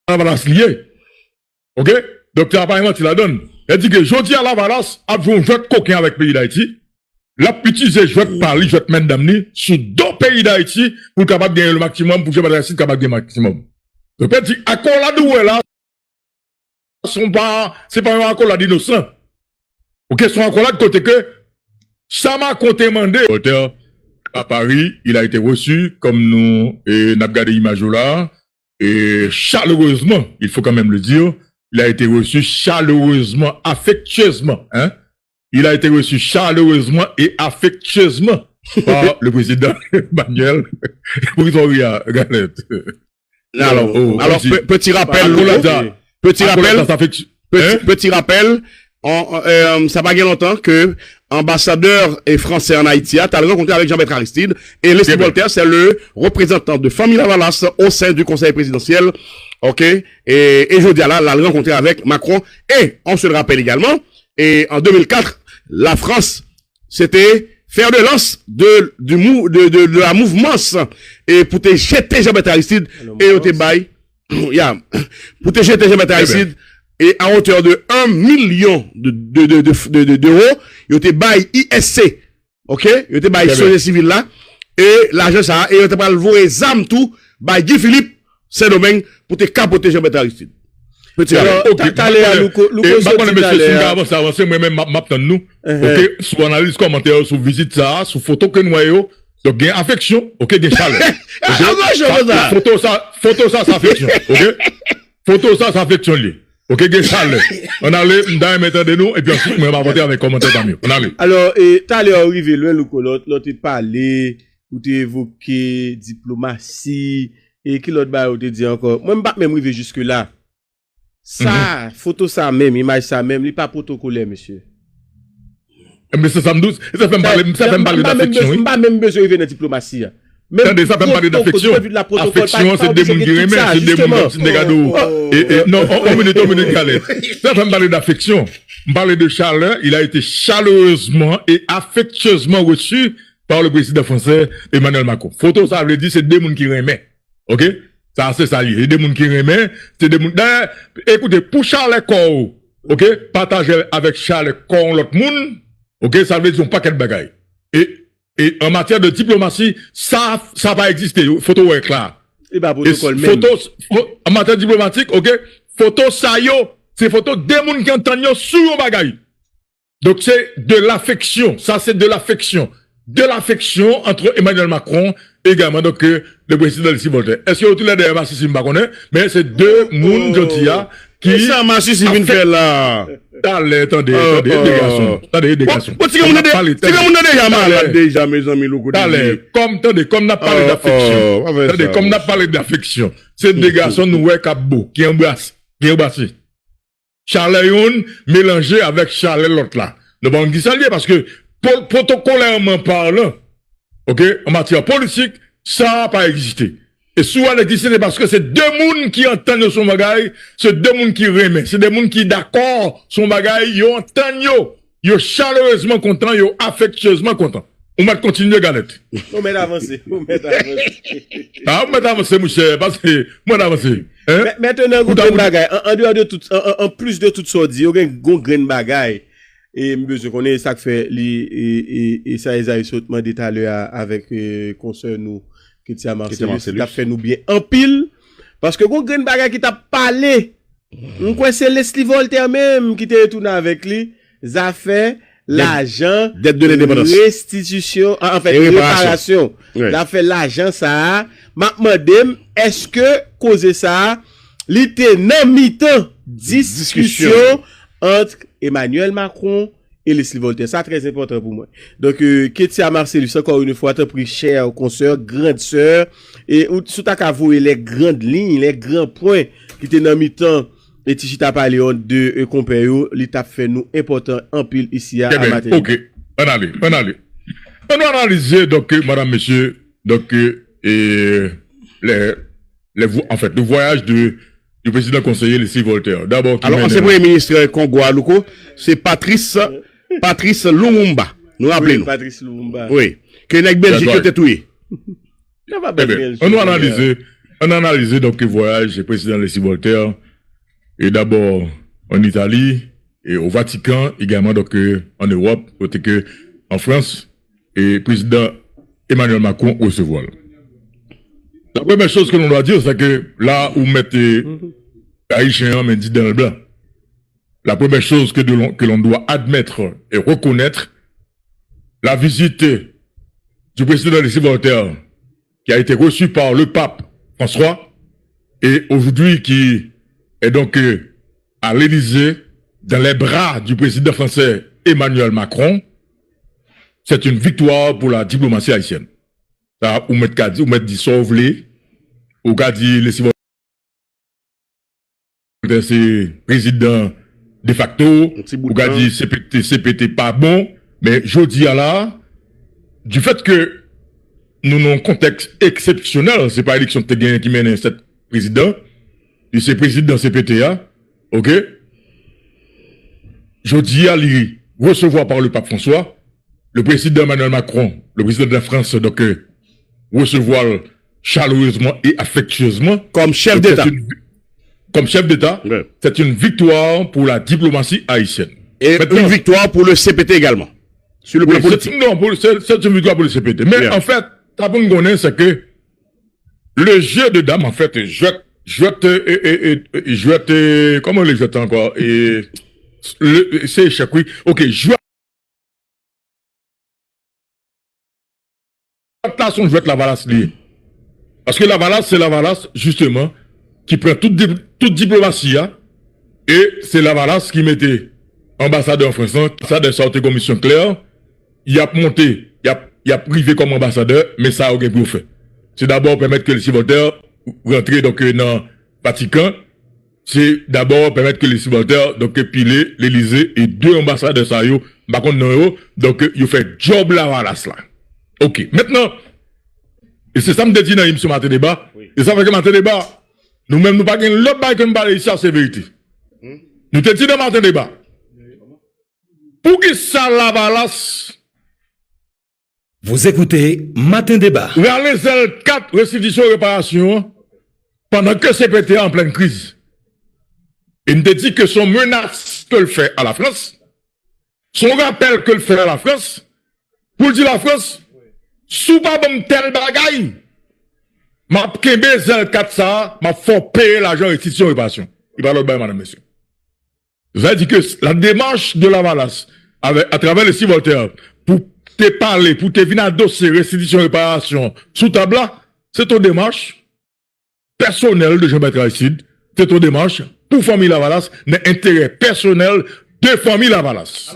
Lavalas lié. OK? Donc, tu n'as pas menti la donne. Elle dit que Jodi à Lavalas a joué un jeu de coquin avec le pays d'Haïti. L'a utilisé jeu de Paris, jeu de main d'amener sur deux pays d'Haïti pour capable de gagner le maximum, pour que le capable de gagner le maximum. Donc, elle dit, accord là d'où là, c'est pas un accord là d'innocent. OK? Son accord là de côté que, ça m'a compté mandé. À Paris, il a été reçu, comme nous, et n'a regardé l'image là, et chaleureusement, il faut quand même le dire, il a été reçu chaleureusement, affectueusement, hein. Il a été reçu chaleureusement et affectueusement par le président Manuel Pretoria Galette. Alors, petit rappel, petit rappel, ça va bien longtemps que ambassadeur et français en Haïti a rencontré avec Jean-Bertrand Aristide et Leslie Voltaire, c'est le représentant de Famille Lavalas au sein du conseil présidentiel. OK? Et je dis là, l'a rencontré avec Macron et on se le rappelle également. Et en 2004, la France, c'était faire de lance de la mouvement et pour te jeter Jean-Bertrand Aristide et au te bail, pour te jeter Jean-Bertrand Aristide et à hauteur de 1 million d'euros, il te bail ISC. OK? Il te bail société civile là et l'argent ça et il te pas le voir zam tout bail Guy Philippe Saint-Domingue pour te capoter Jean-Bertrand Aristide. Alors, t'allais à Louko, avancez, moi-même, m'attends nous. OK, sous analyse commentaire, sous visite ça, sous photo que nous voyons, donc, il y a affection, OK, il y a chaleur. Photo ça, c'est affection, OK? Photo ça, c'est affection, OK, il y a chaleur. On allait, dans mettre de nous, et puis ensuite, on va voter avec commentaire tant mieux. On allait. Alors, t'allais arriver loin, Louko, l'autre parler, ou t'évoquer diplomatie, et qui l'autre va te dire encore. Moi, je ne vais pas même arriver jusque là. Ça, photo ça même, image ça même, il n'est pas protocolaire, monsieur. Mais ça me douce, ça fait me parler d'affection. Je n'ai pas même besoin de venir dans la diplomatie. Attendez, ça fait me parler d'affection. Affection, c'est des gens qui remettent, c'est des gens qui sont non, on minute, Galette. Ça fait me parler d'affection. Me parler de chaleur, il a été chaleureusement et affectueusement reçu par le président français Emmanuel Macron. Photo, ça veut dire, c'est des gens qui remettent. OK? Ça, c'est ça, il y a des gens qui remettent, c'est des gens, écoutez, pour Charles Corps, OK? Partagez avec Charles Corps l'autre monde, OK? Ça veut dire un paquet de bagailles. Et en matière de diplomatie, ça va exister. Photo est clair. Et bah, protocole même. Photos, en matière diplomatique, OK? Photo ça yo, c'est photo des gens qui entendent sur un bagaille. Donc, c'est de l'affection. Ça, c'est de l'affection. De l'affection entre Emmanuel Macron également donc le président Leslie Voltaire. Est-ce que vous avez des Massissim Bakonais, mais c'est deux moun Jotia qui ça Massissim vient faire là. Attendez, dégagation. Tu déjà malade déjà mes amis Louko. Comme n'a parlé d'affection. Attendez, comme n'a parlé d'affection. C'est des garçons nous ouais Kabou qui embrasse. Charles Youn mélangé avec Charles l'autre là. Le bon qui s'allie parce que protocolairement parlant, OK, en matière politique, ça n'a pas existé. Et souvent, existé parce que c'est deux mouns qui entendent son bagaille, c'est deux mouns qui remettent, c'est des mouns qui d'accord son bagaille, ils entendent yo chaleureusement content, yo affectueusement content. On va continuer, Galette. On met d'avancer, Ah, on met d'avancer, mon cher, parce que, moi d'avancer. Hein? Maintenant, grain bagaille, en dehors de tout, en plus de tout ça, dit, il y a un grain bagaille. Et monsieur connaît ça que fait et ça ils a sautement dit tout à l'heure avec conseil nous qui t'a Marcellus qui a fait nous bien en pile parce que gon grain bagage qui t'a parlé on quoi c'est Leslie Voltaire même qui t'a retourné avec lui ça fait l'argent dette de l'indépendance restitution en fait réparation ça fait l'argent ça m'a demandé est-ce que causer ça l'était dans mi-temps discussion entre Emmanuel Macron et Leslie Voltaire. Ça, très important pour moi. Donc, Ketia Marcellus, encore une fois, t'as pris cher, consoeur, grande sœur, et sous ta cavoué, les grandes lignes, les grands points, qui étaient dans mi-temps, et Tichita Paléon de Compéo, l'état fait nous important en pile ici à matin. Ok. On allait. On va analyser, donc, madame, monsieur, donc, le voyage du président conseiller Leslie Voltaire. D'abord, alors, ancien premier ministre Congo à Louko, c'est Patrice Lumumba. Nous rappelons. Patrice Lumumba. Oui. Que n'est Belgique qui était tué. On va analyser. on a analysé donc le voyage du président Alexis Voltaire, et d'abord en Italie, et au Vatican, également donc en Europe, côté que en France, et président Emmanuel Macron recevoir. La première chose que l'on doit dire, c'est que là où mettez Haïtien, mais dit dans le blanc, la première chose que l'on doit admettre et reconnaître, la visite du président Alexis Voltaire, qui a été reçu par le pape François, et aujourd'hui qui est donc à l'Élysée, dans les bras du président français Emmanuel Macron, c'est une victoire pour la diplomatie haïtienne. Ça, ou mettre dit sauver, ou dit Alexis Voltaire, c'est président de facto, ou dit CPT pas bon, mais je dis là, du fait que nous avons un contexte exceptionnel, c'est pas l'élection de Téguin qui mène cet président, et c'est président CPTA, ok? Je dis à lui recevoir par le pape François, le président Emmanuel Macron, le président de la France, donc recevoir chaleureusement et affectueusement. Comme chef d'État. Comme chef d'État, ouais. C'est une victoire pour la diplomatie haïtienne. Et maintenant, une victoire pour le CPT également. Sur le plan politique. Non, c'est une victoire pour le CPT. Mais bien. En fait, t'as bon connaître, c'est que le jeu de dames, en fait, comment les jette encore? C'est échec, oui. Ok, je vais la valace liée. Parce que la valace, c'est la valace, justement, qui prend toute diplomatie, et c'est la valace qui mettait ambassadeur français, ça de sortie commission claire, il a monté, il a privé comme ambassadeur, mais ça a aucun pour faire. C'est d'abord permettre que les Voltaire rentre donc dans le Vatican, c'est d'abord permettre que les Voltaire donc piler l'Élysée et 2 ambassadeurs ça yo, par contre non donc il fait job la valace là. OK. Maintenant, et c'est ça me dit dans ce matin débat, oui. Et ça fait que matin débat, nous-mêmes nous pas gagne l'autre bail que nous parler ici, c'est vérité. Nous te dit dans matin débat. Pour qui ça la valace? Vous écoutez Matin Débat. Vers les L4 restitution et réparation, pendant que CPT est en pleine crise. Il nous dit que son menace que le fait à la France, son rappel que le fait à la France, pour dire la France, sous pas bon tel bagaille, m'a kembe L4 ça, m'a faut payer l'argent restitution et réparation. Il va l'autre bail, madame, monsieur. Vous avez dit que la démarche de la valace, à travers les 6 Voltaire, pour te parler, pour te venir à dossier restitution et réparation sous table, c'est ton démarche personnelle de Jean-Bertrand Aristide, c'est ton démarche pour famille Lavalas, mais intérêt personnel de famille Lavalas.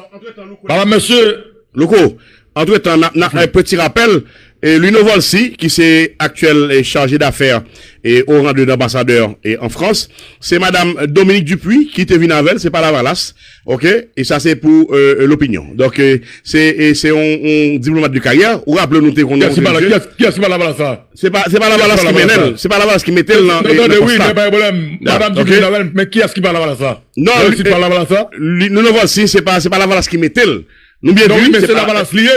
Alors, monsieur Loco, entre-temps, un petit rappel, et Luno Volsi, qui c'est actuel chargé d'affaires et au rang de l'ambassadeur en France, c'est madame Dominique Dupuis qui était venue avec elle, c'est pas Lavalas, ok? Et ça c'est pour l'opinion. Donc c'est un diplomate de carrière. Ou rappelez-nous qu'on a qui est-ce qui va Lavalas ça? C'est pas Lavalas qui met elle, c'est pas Lavalas qui met elle dans oui, mais pas de problème. Madame Dupuis mais qui est-ce qui va Lavalas ça? Non, c'est pas Lavalas ça? Luno Volsi, c'est pas Lavalas qui met elle. Nous bien vu, mais c'est Lavalas lié.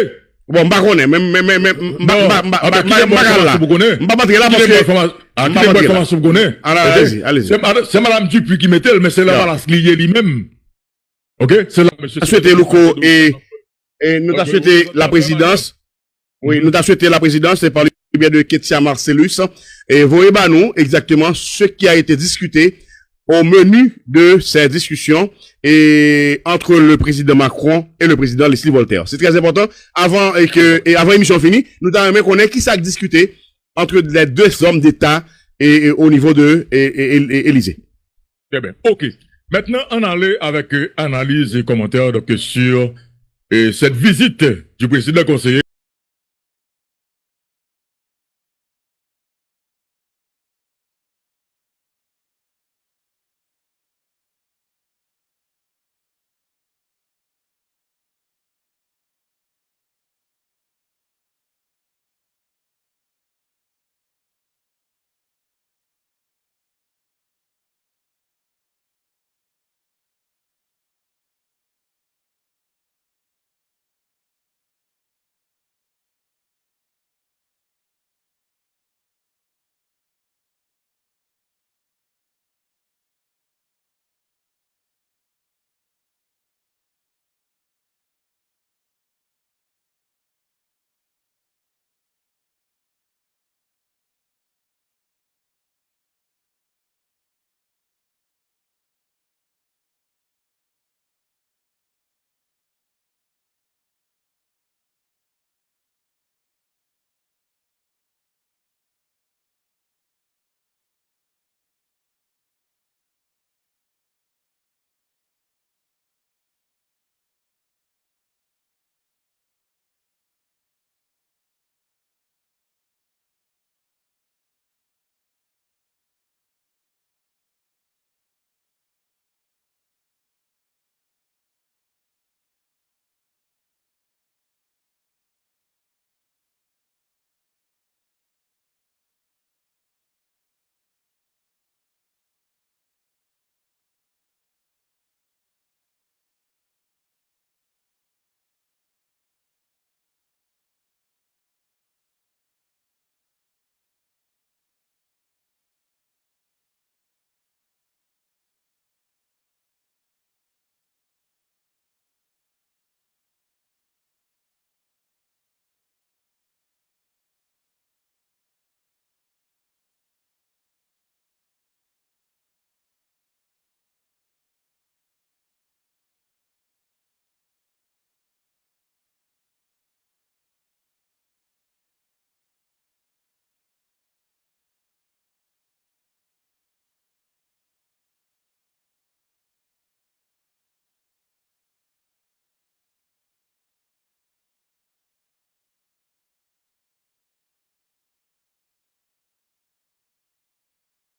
Bon, m'pa connaît, m'pa c'est madame Dupuis qui mettait, mais c'est Lavalas lié lui-même. Ok? C'est là, monsieur. Nous souhaité Louko et nous t'a souhaité la présidence. Oui, nous t'a souhaité la présidence, c'est par le biais de Ketia Marcellus. Et voyez bah nous exactement ce qui a été discuté au menu de ces discussions et entre le président Macron et le président Alexis Voltaire. C'est très important. Avant l'émission finie, nous devons connaître qui s'est discuté entre les 2 hommes d'État et au niveau de Élysée. Très bien. OK. Maintenant, on allait avec analyse et commentaires donc sur cette visite du président conseiller